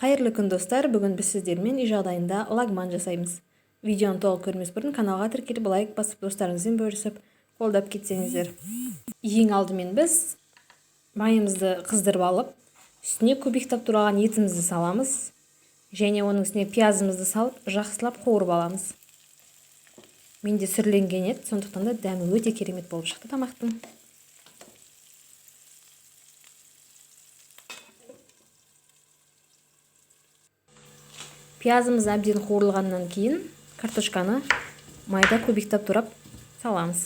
Қайырлы күн достар, бүгін біз сіздермен үй жағдайында лагман жасаймыз. Видеоны толық көрмес бұрын каналға тіркеліп лайк басып достарыңызбен бөлісіп қолдап кетсеңіздер. Ең алдымен біз майымызды қыздырып алып, үстіне көбіктеп тұрған етімізді саламыз, және оның үстіне пиязымызды салып, жақсылап қуырып аламыз. Менде сүрленген ет, сондықтан да дәмі өте керемет болып шықты тамақтың. Пиязымыз әбден қуырылғаннан кейін картошканы майда көбіктеп турап саламыз.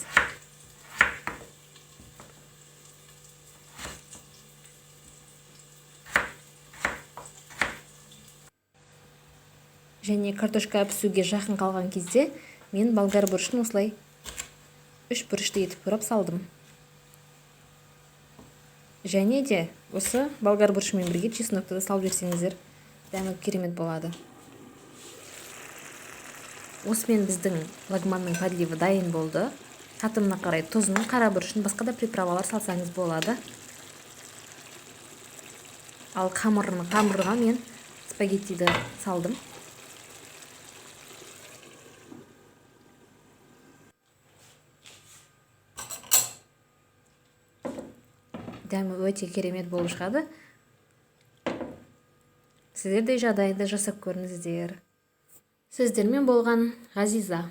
Және картошка пісуге жақын қалған кезде мен болгар бұрышын осылай 3 бұрышты етіп турап салдым. Және де осы болгар бұрышымен бірге чеснокты да салып жіберсеңіздер, дәмі керемет болады. Осымен біздің лагманның подливы дайын болды. Татымына қарай тұзын, қара бұрышын, басқа да приправалар салсаңыз болады. Ал қамырға мен спагеттиді салдым. Дәмі өте керемет болып шығады. Сіздер де жағдайында жасап көріңіздер. Сіздермен болған Ғазиза.